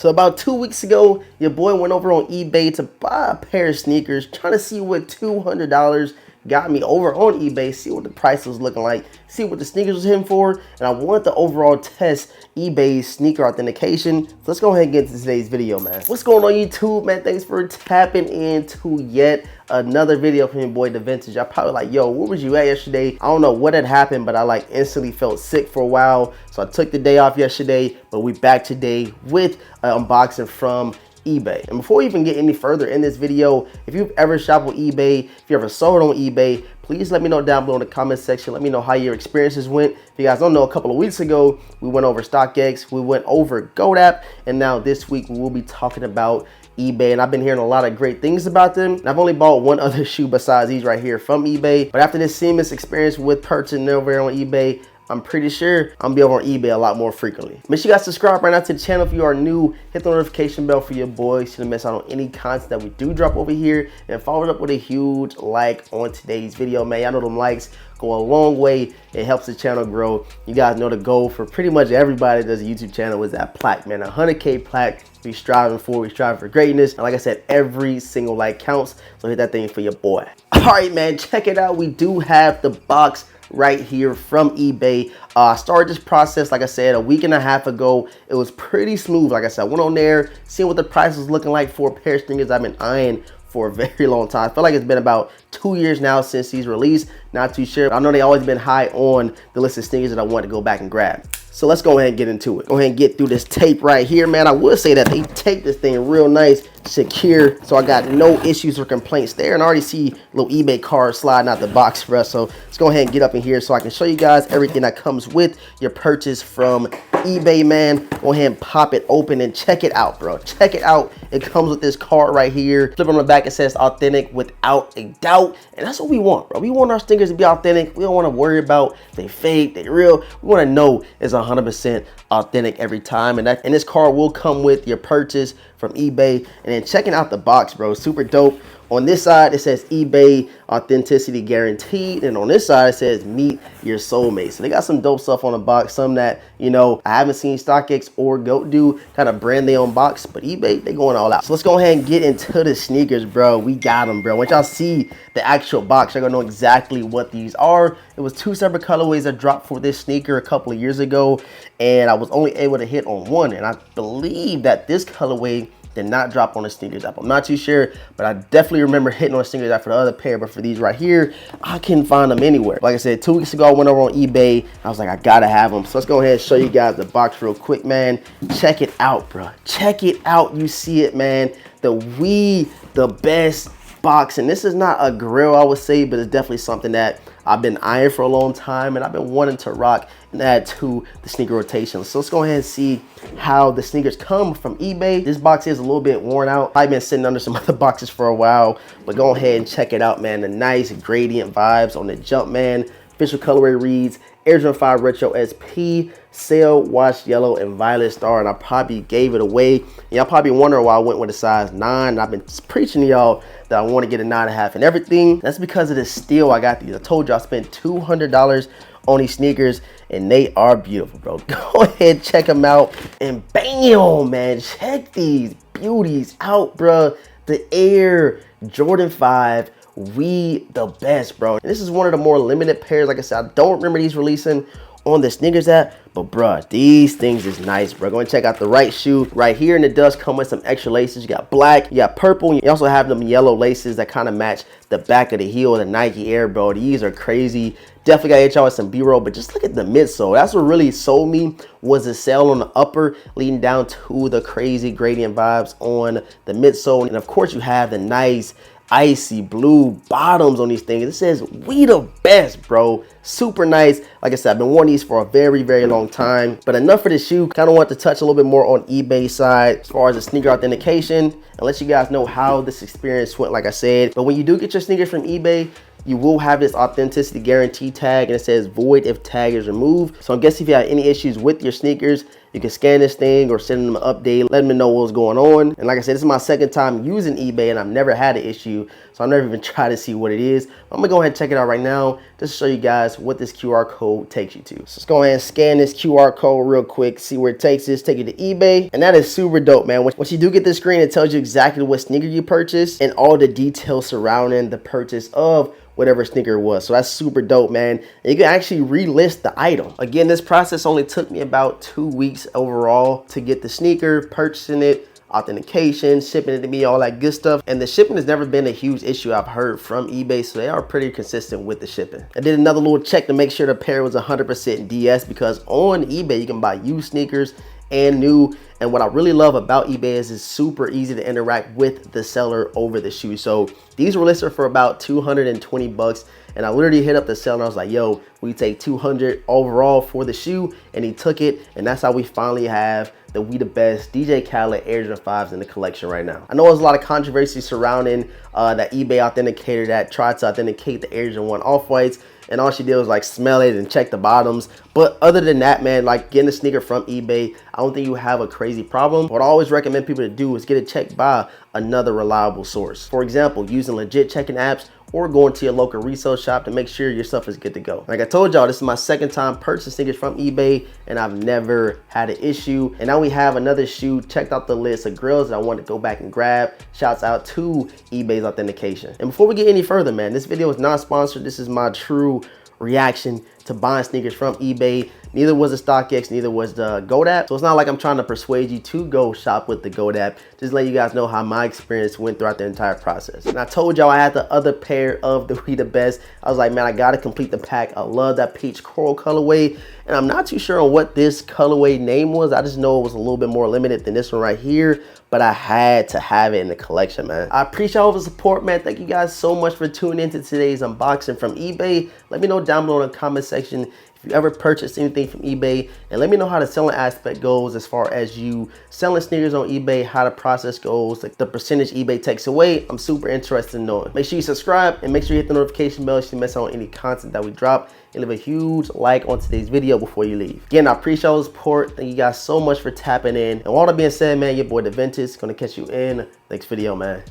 So about 2 weeks ago, your boy went over on eBay to buy a pair of sneakers, trying to see what $200 got me over on eBay, see what the price was looking like, see what the sneakers was hitting for, and I wanted to overall test eBay's sneaker authentication. So let's go ahead and get into today's video, man. What's going on YouTube, man? Thanks for tapping into yet another video from your boy The Vintage. I probably like, yo, where was you at yesterday? I don't know what had happened, but I like instantly felt sick for a while. So I took the day off yesterday, but we back today with an unboxing from eBay. And before we even get any further in this video, if you've ever shopped on eBay, if you ever sold on eBay, please let me know down below in the comment section. Let me know how your experiences went. If you guys don't know, a couple of weeks ago, we went over StockX, we went over GoDaddy, and now this week we will be talking about eBay. And I've been hearing a lot of great things about them. And I've only bought one other shoe besides these right here from eBay. But after this seamless experience with purchasing over here on eBay, I'm pretty sure I'm gonna be over on eBay a lot more frequently. Make sure you guys subscribe right now to the channel if you are new. Hit the notification bell for your boys so you don't miss out on any content that we do drop over here. And follow it up with a huge like on today's video, man. Y'all know them likes go a long way. It helps the channel grow. You guys know the goal for pretty much everybody that does a YouTube channel is that plaque, man. 100K plaque we striving for. We strive for greatness. And like I said, every single like counts. So hit that thing for your boy. All right, man, check it out. We do have the box right here from eBay. I started this process, like I said, a week and a half ago. It was pretty smooth. Like I said, I went on there, seeing what the price was looking like for a pair of sneakers I've been eyeing for a very long time. I feel like it's been about 2 years now since these released. Not too sure. I know they always been high on the list of sneakers that I want to go back and grab. So let's go ahead and get into it. Go ahead and get through this tape right here, man. I would say that they taped this thing real nice, secure, so I got no issues or complaints there. And I already see a little eBay card sliding out the box for us. So let's go ahead and get up in here so I can show you guys everything that comes with your purchase from eBay, man. Go ahead and pop it open and check it out, bro. Check it out. It comes with this card right here. Flip on the back, it says authentic without a doubt. And that's what we want, bro. We want our sneakers to be authentic. We don't want to worry about they fake, they real. We want to know it's 100% authentic every time. And this card will come with your purchase from eBay. And then checking out the box, bro, super dope. On this side, it says eBay authenticity guaranteed. And on this side, it says meet your soulmate. So they got some dope stuff on the box. Some that, you know, I haven't seen StockX or GOAT do, kind of brand their own box. But eBay, they going all out. So let's go ahead and get into the sneakers, bro. We got them, bro. Once y'all see the actual box, you're going to know exactly what these are. It was 2 separate colorways that dropped for this sneaker a couple of years ago. And I was only able to hit on one. And I believe that this colorway did not drop on the sneakers app. I'm not too sure, but I definitely remember hitting on the sneakers app for the other pair. But for these right here, I couldn't find them anywhere. Like I said, 2 weeks ago, I went over on eBay. I was like, I gotta have them. So let's go ahead and show you guys the box real quick, man. Check it out, bro. Check it out. You see it, man. The best box. And this is not a grill, I would say, but it's definitely something that I've been eyeing for a long time, and I've been wanting to rock and add to the sneaker rotation. So let's go ahead and see how the sneakers come from eBay. This box is a little bit worn out. I've been sitting under some other boxes for a while, but go ahead and check it out, man. The nice gradient vibes on the Jumpman. Official colorway reads Air Jordan 5 Retro SP, Sail, Washed Yellow, and Violet Star. And I probably gave it away. Y'all probably wondering why I went with a size 9. I've been preaching to y'all that I want to get a 9.5 and everything. That's because of the steal I got these. I told you I spent $200 on these sneakers, and they are beautiful, bro. Go ahead, check them out, and bam, man, check these beauties out, bro. The Air Jordan 5, we the best, bro. And this is one of the more limited pairs. Like I said, I don't remember these releasing on the sneakers app, but bruh, these things is nice, bro. Go and check out the right shoe right here, and it does come with some extra laces. You got black, you got purple, you also have them yellow laces that kind of match the back of the heel of the Nike Air, bro. These are crazy. Definitely gotta hit y'all with some B-roll, but just look at the midsole. That's what really sold me, was the sail on the upper leading down to the crazy gradient vibes on the midsole. And of course you have the nice icy blue bottoms on these things. It says we the best, bro. Super nice. Like I said, I've been wanting these for a very, very long time. But enough for the shoe. Kind of want to touch a little bit more on eBay side as far as the sneaker authentication and let you guys know how this experience went, like I said. But when you do get your sneakers from eBay, you will have this authenticity guarantee tag, and it says void if tag is removed. So I'm guessing if you have any issues with your sneakers, You can scan this thing or send them an update, let them know what's going on. And like I said, this is my second time using eBay and I've never had an issue, so I've never even tried to see what it is. I'm gonna go ahead and check it out right now just to show you guys what this QR code takes you to. So let's go ahead and scan this QR code real quick, see where it takes us, take you to eBay. And that is super dope, man. Once you do get this screen, it tells you exactly what sneaker you purchased and all the details surrounding the purchase of whatever sneaker it was. So that's super dope, man. And you can actually relist the item. Again, this process only took me about 2 weeks overall to get the sneaker, purchasing it, authentication, shipping it to me, all that good stuff. And the shipping has never been a huge issue I've heard from eBay, so they are pretty consistent with the shipping. I did another little check to make sure the pair was 100% DS, because on eBay you can buy used sneakers and new. And what I really love about eBay is it's super easy to interact with the seller over the shoe. So these were listed for about 220 bucks. And I literally hit up the seller and I was like, yo, we take 200 overall for the shoe. And he took it. And that's how we finally have the We The Best DJ Khaled Air Jordan 5s in the collection right now. I know there's a lot of controversy surrounding that eBay authenticator that tried to authenticate the Air Jordan 1 Off-Whites, and all she did was like smell it and check the bottoms. But other than that, man, like getting a sneaker from eBay, I don't think you have a crazy problem. What I always recommend people to do is get it checked by another reliable source. For example, using legit checking apps or going to your local resale shop to make sure your stuff is good to go. Like I told y'all, this is my second time purchasing sneakers from eBay and I've never had an issue. And now we have another shoe. Checked out the list of grills that I wanted to go back and grab. Shouts out to eBay's authentication. And before we get any further, man, this video is not sponsored. This is my true reaction to buying sneakers from eBay. Neither was the StockX, neither was the Goat app. So it's not like I'm trying to persuade you to go shop with the Goat app. Just let you guys know how my experience went throughout the entire process. And I told y'all I had the other pair of the We The Best. I was like, man, I gotta complete the pack. I love that peach coral colorway. And I'm not too sure on what this colorway name was. I just know it was a little bit more limited than this one right here, but I had to have it in the collection, man. I appreciate all the support, man. Thank you guys so much for tuning into today's unboxing from eBay. Let me know down below in the comment section if you ever purchased anything from eBay, and let me know how the selling aspect goes as far as you selling sneakers on eBay, how the process goes, like the percentage eBay takes away. I'm super interested in knowing. Make sure you subscribe and make sure you hit the notification bell so you don't miss out on any content that we drop, and leave a huge like on today's video before you leave. Again, I appreciate all the support. Thank you guys so much for tapping in. And with all that being said, man, your boy DaVintage gonna catch you in the next video, man.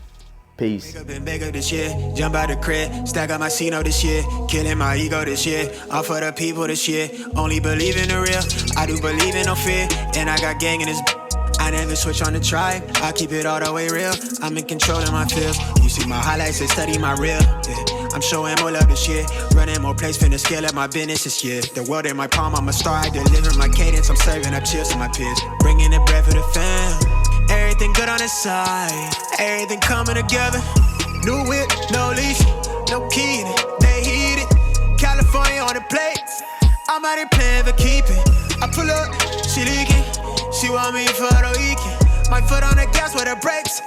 Peace. Been bigger this year, jump out the crib, stack up my C-note this year, killing my ego this year, all for the people this year, only believe in the real, I do believe in no fear, and I got gang in this, I never switch on the tribe, I keep it all the way real, I'm in control of my feels, you see my highlights and study my real, yeah. I'm showing more love this year, running more plays, finna scale up my business this year, the world in my palm, I'm a star, I deliver my cadence, I'm serving up chips to my peers, bringing the bread for the fam. Everything good on the side, everything coming together. New whip, no leash, no key, they heat it. California on the plate, I'm out here playing for keeping. I pull up, she leaking, she want me for the weekend. My foot on the gas with the brakes.